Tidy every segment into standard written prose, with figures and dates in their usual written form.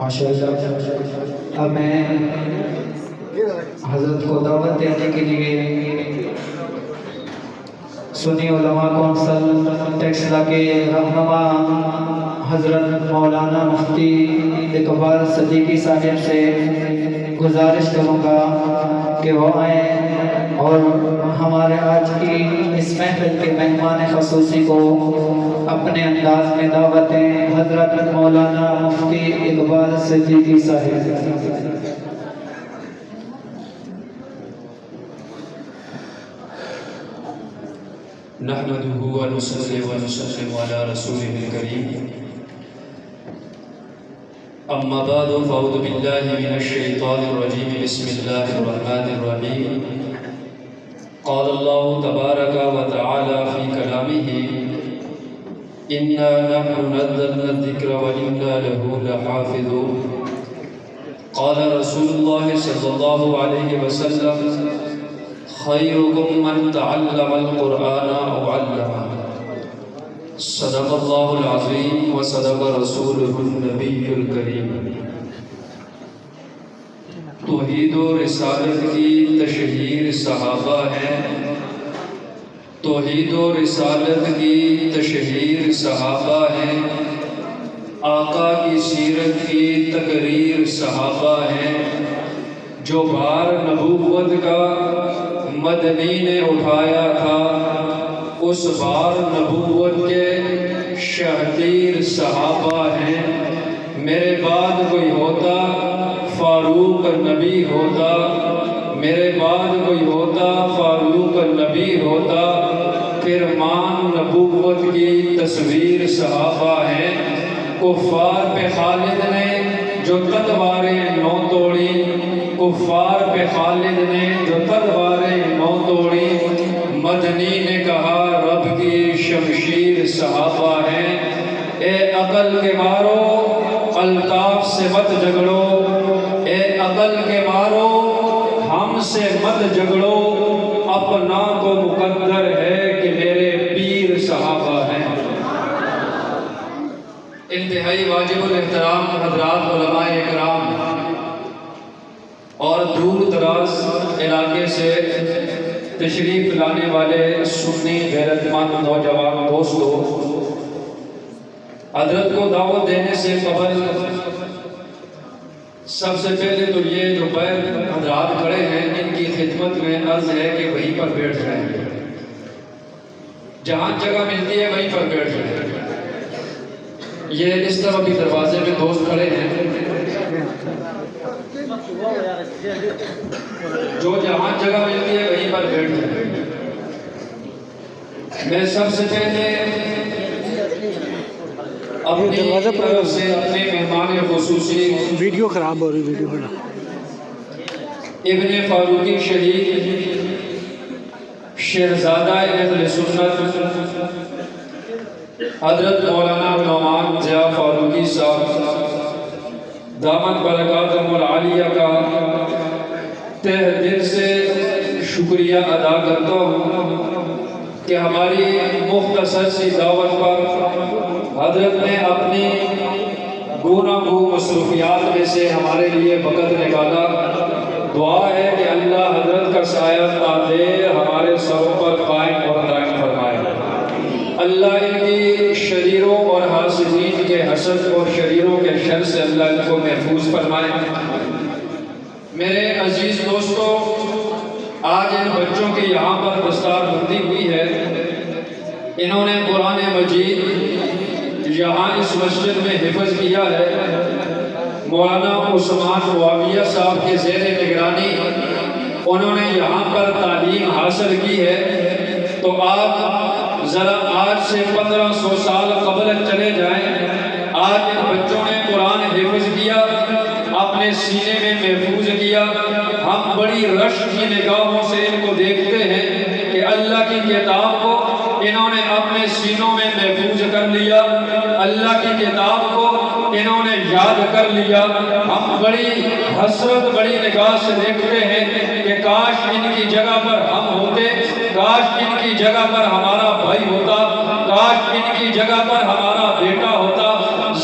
ماشاءاللہ اب میں حضرت کو دعوت دینے کے لیے سنی علماء کونسل ٹیکسلا کے رہنما حضرت مولانا مفتی اقبال صدیقی صاحب سے گزارش کروں گا کہ وہ آئیں اور ہمارے آج کی اس محفل کے مہمان خصوصی کو اپنے انداز میں دعوت دیں۔ حضرت مولانا مفتی اقبال صدیقی صاحب۔ نحمده ونصلي ونسلم على رسوله الكريم أما بعد فأعوذ بالله من الشيطان الرجيم بسم الله الرحمن الرحيم قال الله تبارك وتعالى في كلامه إنا نحن نزلنا الذكر وإنا له لحافظون قال رسول الله صلى الله عليه وسلم خيركم من تعلم القرآن أو علمه صدق الله العظيم وصدق رسوله النبي الكريم۔ توحید و رسالت کی تشہیر صحابہ ہے، توحید و رسالت کی تشہیر صحابہ ہے، آقا کی سیرت کی تقریر صحابہ ہے، جو بھار نبوت کا مدنی نے اٹھایا تھا اس بار نبوت کے شہدیر صحابہ ہیں۔ میرے بعد کوئی ہوتا فاروق نبی ہوتا، میرے بعد کوئی ہوتا فاروق نبی ہوتا، پھر مان نبوت کی تصویر صحابہ ہیں۔ کفار پہ خالد نے جو تلواریں نو توڑی، کفار پہ خالد نے جو تلواریں نو توڑی، مدنی نے کہا رب کی شمشیر صحابہ ہیں۔ اے عقل کے مارو الطاف سے مت جھگڑو، اے عقل کے مارو ہم سے مت جھگڑو، اپنا کو مقدر ہے کہ میرے پیر صحابہ ہیں۔ انتہائی واجب الاحترام حضرات علماء اکرام اور دور دراز علاقے سے تشریف لانے والے سنی غیرت مند نوجوان دوستو، حضرت کو دعوت دینے سے قبل سب سے پہلے تو یہ جو پیر حضرات کھڑے ہیں ان کی خدمت میں عرض ہے کہ وہیں پر بیٹھ جائیں، جہاں جگہ ملتی ہے وہیں پر بیٹھ جائیں۔ یہ اس طرح بھی دروازے میں دوست کھڑے ہیں، جو جہاں جگہ ملتی ہے وہیں پر بیٹھ جائیں۔ میں سب سے پہلے اپنی طرف سے اپنے مہمان خصوصی ویڈیو خراب ہو رہی، ویڈیو بنا ابن فاروقی شہید شہزادہ اہل سنت حضرت مولانا نعمان ضیاء فاروقی صاحب دامت برکاتہم العالیہ کا تہ دل سے شکریہ ادا کرتا ہوں کہ ہماری مختصر سی دعوت پر حضرت نے اپنی گونا گو مصروفیات میں سے ہمارے لیے وقت نکالا۔ دعا ہے کہ اللہ حضرت کا سایہ تا دیر ہمارے سروں پر قائم اور دائم فرمائے۔ اللہ ان کی شریروں اور حاسدین کے حسد اور شریروں کے شر سے اللہ ان کو محفوظ فرمائے۔ میرے عزیز دوستو، آج ان بچوں کی یہاں پر دستار بندی ہوئی ہے۔ انہوں نے قرآن مجید یہاں اس مسجد میں حفظ کیا ہے۔ مولانا عثمان معاویہ صاحب کے زیر نگرانی انہوں نے یہاں پر تعلیم حاصل کی ہے۔ تو آپ ذرا آج سے 1500 سال قبل چلے جائیں، آج ان بچوں نے قرآن حفظ کیا، اپنے سینے میں محفوظ کیا۔ ہم بڑی رشک کی نگاہوں سے ان کو دیکھتے ہیں کہ اللہ کی کتاب کو انہوں نے اپنے سینوں میں محفوظ کر لیا، اللہ کی کتاب کو انہوں نے یاد کر لیا۔ ہم بڑی حسرت بڑی نگاہ سے دیکھتے ہیں کہ کاش ان کی جگہ پر ہم ہوتے، کاش ان کی جگہ پر ہمارا بھائی ہوتا، کاش ان کی جگہ پر ہمارا بیٹا ہوتا۔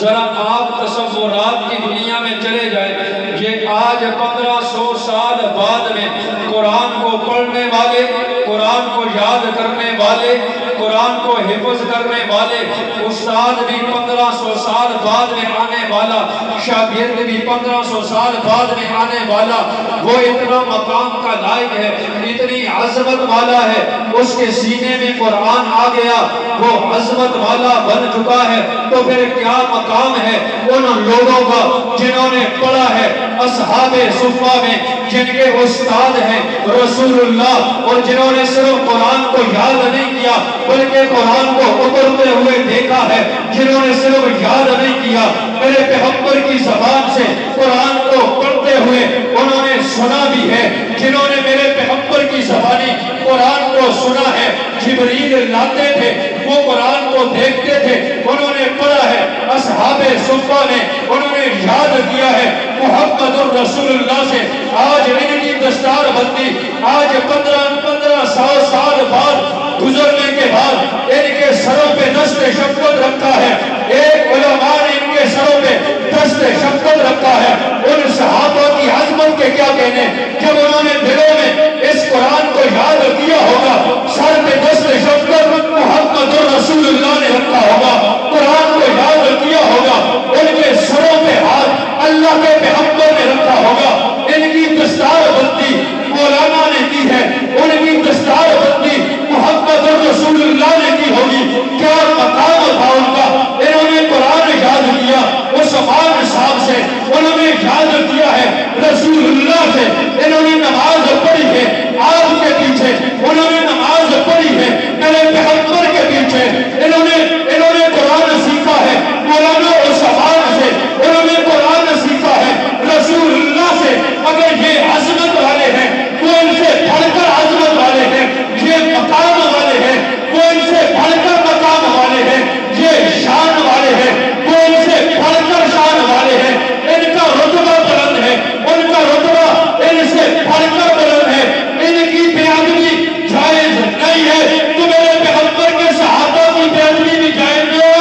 ذرا آپ تصورات کی دنیا میں چلے جائیں، یہ آج 1500 سال بعد میں قرآن کو پڑھنے والے، قرآن کو یاد کرنے والے، قرآن کو حفظ کرنے والے استاد بھی 1500 سال بعد میں آنے والا، شاگرد بھی 1500 سال بعد میں آنے والا، وہ اتنا مقام کا لائق ہے، اتنی عظمت والا ہے، اس کے سینے میں قرآن آ گیا، وہ عظمت والا بن چکا ہے، تو پھر کیا مقام ہے ان لوگوں کا جنہوں نے پڑھا ہے اصحاب صفہ میں، جن کے استاد ہیں رسول اللہ، اور جنہوں نے صرف قرآن کو یاد نہیں کیا بلکہ قرآن کو اترتے ہوئے دیکھا ہے، جنہوں نے صرف یاد نہیں کیا، میرے پیغمبر کی زبان سے قرآن کو پڑھتے ہوئے انہوں نے سنا بھی ہے، جنہوں نے میرے پیغمبر کی زبانی قرآن کو سنا ہے، جبریل لاتے تھے وہ قرآن کو دیکھتے تھے، انہوں نے پڑھا ہے، اصحاب صفہ نے انہوں نے یاد کیا ہے محمد الرسول اللہ سے۔ آج ان کی دستار بندی آج 1500 سال بعد گزرنے کے بعد ان کے سروں پہ دست شفقت رکھا ہے، ایک علماء نے ان کے سروں پہ دست شفقت رکھا ہے۔ ان صحابہ کی عظمت کے کیا کہنے، جب انہوں نے دلوں میں اس قرآن کو یاد کیا ہوگا، سر پہ دست شفقت محمد الرسول اللہ نے رکھا ہوگا، قرآن کو یاد کیا ہوگا، ان کے سروں پہ ہاتھ اللہ کے پیغمبر نے رکھا ہوگا، ان کی دستار بندی مولانا نے کی ہے، ان کی دستار بندی محمد الرسول اللہ نے کی ہوگی، کیا مقام تھا ان کا، انہوں نے قرآن یاد کیا، عثمان صاحب سے انہوں نے یاد کیا ہے، رسول اللہ سے انہوں نے نماز پڑھی ہے، آپ کے پیچھے انہوں نے نماز پڑھی ہے، میرے پیغمبر کے پیچھے انہوں نے قرآن سیکھا ہے، مولانا عثمان سے انہوں نے قرآن سیکھا ہے، رسول اللہ سے۔ اگر یہ عظمت والے ہیں وہ ان سے بڑھ کر عظمت والے ہیں، یہ مقام والے ہیں وہ ان سے بڑھ کر مقام والے ہیں، یہ شان والے ہیں وہ ان سے بڑھ کر شان والے ہیں، ان کا رتبہ بلند ہے، ان کا رتبہ ان سے بڑھ کر بلند ہے، ان کی بے ادبی جائز نہیں ہے، تو میرے پیغمبر کے صحابہ کی بے ادبی بھی جائز ہے،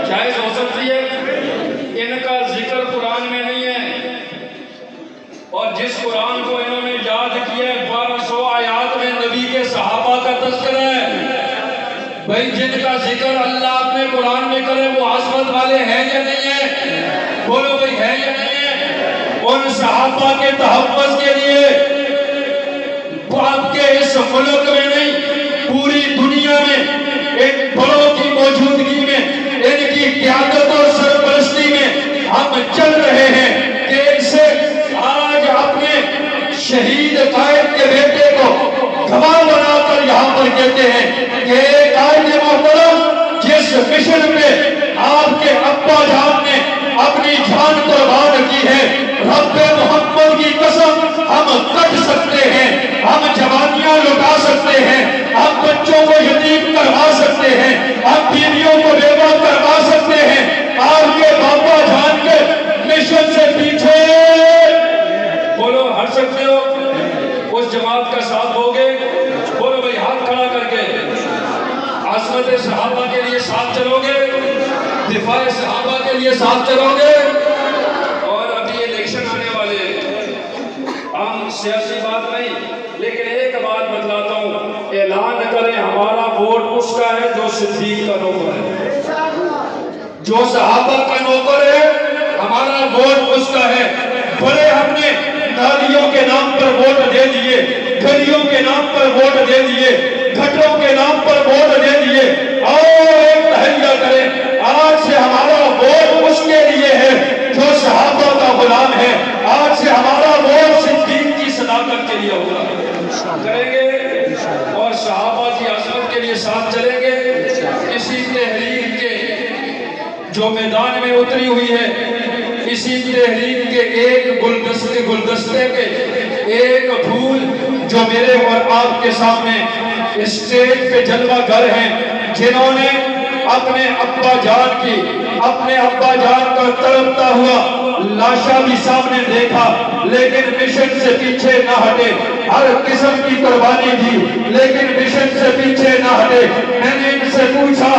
جائز ہو سکتی ہے، ان کا ذکر قرآن میں نہیں ہے، اور جس قرآن کو انہوں نے یاد کیا ہے 1200 آیات میں نبی کے صحابہ کا تذکرہ ہے، بھئی جن کا ذکر اللہ اپنے قرآن میں کرے وہ عظمت والے ہیں یا نہیں ہیں، بولو بھئی ہے یا نہیں ہے، ان صحابہ کے تحفظ کے لیے آپ کے اس ملک میں نہیں پوری دنیا میں ان بڑوں کی موجودگی میں ان کی قیادت اور سرپرستی میں ہم چل رہے ہیں کہ ان سے آج اپنے شہید قائد کے بیٹے کو گواہ بنا کر یہاں پر کہتے ہیں کہ قائد محترم جس مشن پہ آپ کے ابا جان نے اپنی جان قربان کی ہے، رب محمد کی قسم ہم کٹ سکتے ہیں، ہم جوانیاں لٹا سکتے ہیں، ہم بچوں کو یتیم کروا سکتے ہیں، ہم بیویوں کو بیوہ کروا سکتے ہیں، آپ کے بابا جان کے مشن سے پیچھے بولو ہٹ سکتے ہو، اس جماعت کا ساتھ ہوگے، بولو بھئی ہاتھ کھڑا کر کے عظمت صحابہ کے لیے ساتھ چلو گے، دفاع صحابہ کے لیے ساتھ چلو گے، اور ابھی الیکشن آنے والے عام سیاسی بات نہیں، لیکن ایک بات بتلاتا ہوں، اعلان کریں ہمارا ووٹ اس کا ہے جو صدیق کا نوکر ہے، جو صحابہ کا نوکر ہے، ہمارا ووٹ اس کا ہے، بڑے ہم نے نالیوں کے نام پر ووٹ دے دیے، گلیوں کے نام پر ووٹ دے دیے، گھٹوں کے نام پر ووٹ دے دیے، اور ایک تحریہ کریں، آج سے ہمارا ووٹ اس کے لیے ہے جو صحابہ کا غلام ہے، آج سے ہمارا ووٹ صدیق کی صداقت کے لیے ہوگا، کریں گے اور صحابہ کی عظمت کے لیے ساتھ چلیں گے، اسی تحریک کے جو میدان میں اتری ہوئی ہے، اسی تحریک کے ایک گلدستے کے ایک پھول جو میرے اور آپ کے سامنے اسٹیج پہ جلوہ گر ہیں، جنہوں نے اپنے ابا جان کی، اپنے ابا جان کا تڑپتا ہوا لاشا بھی سامنے دیکھا لیکن مشن سے پیچھے نہ ہٹے، ہر قسم کی قربانی دی لیکن مشن سے پیچھے نہ ہٹے. میں نے ان سے پوچھا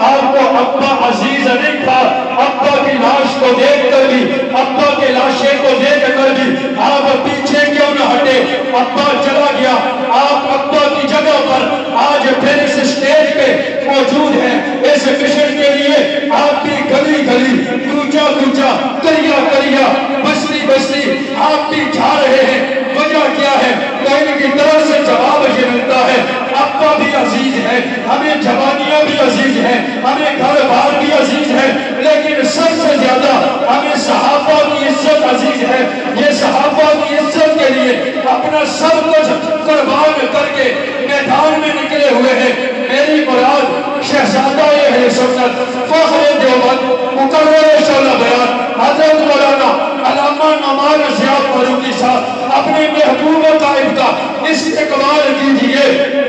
آپ کو ابا عزیز نہیں تھا؟ ابا کی لاش کو دیکھ کر بھی، ابا کے لاشے کو دیکھ کر بھی آپ پیچھے کیوں نہ ہٹے؟ ابا چلا گیا، آپ ابا کی جگہ پر آج پھر اس اسٹیج پہ موجود ہیں. اس مشن کے لیے آپ بھی گلی گلی، کوچا کوچا، کریا کریا، بستی بستی آپ بھی جا رہے ہیں. وجہ کیا ہے؟ تو ان کی طرف سے جواب یہ ملتا ہے ابا بھی عزیز ہے، ہمیں جوانیاں بھی عزیز ہیں، ہمیں گھر بار بھی عزیز ہے، لیکن سب سے زیادہ ہمیں صحابہ کی عزت عزیز ہے. یہ صحابہ کی عزت کے لیے اپنا سب کچھ قربان کر کے میدان میں نکلے ہوئے ہیں. میری مراد شہزادہ اہل سنت فخر دیوبند مقرر شعلہ بیان حضرت مولانا علامہ نعمان زیاد فاروقی صاحب اپنے محبوب قائد کا استقبال کیجئے.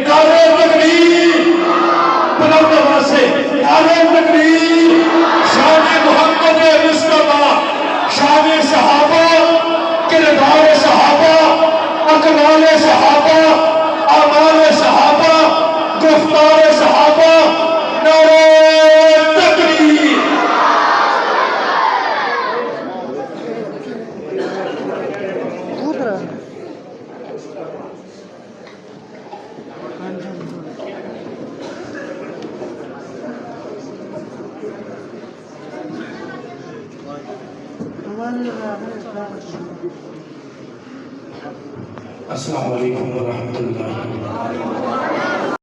نعرہ تکبیر، بلند آواز سے نعرہ تکبیر. شان محمد مصطفیٰ، شان صحابہ، کردار صحابہ، اقوال صحابہ، اعمال صحابہ، گفتار صحابہ. نعرہ تکبیر. السلام علیکم ورحمۃ اللہ.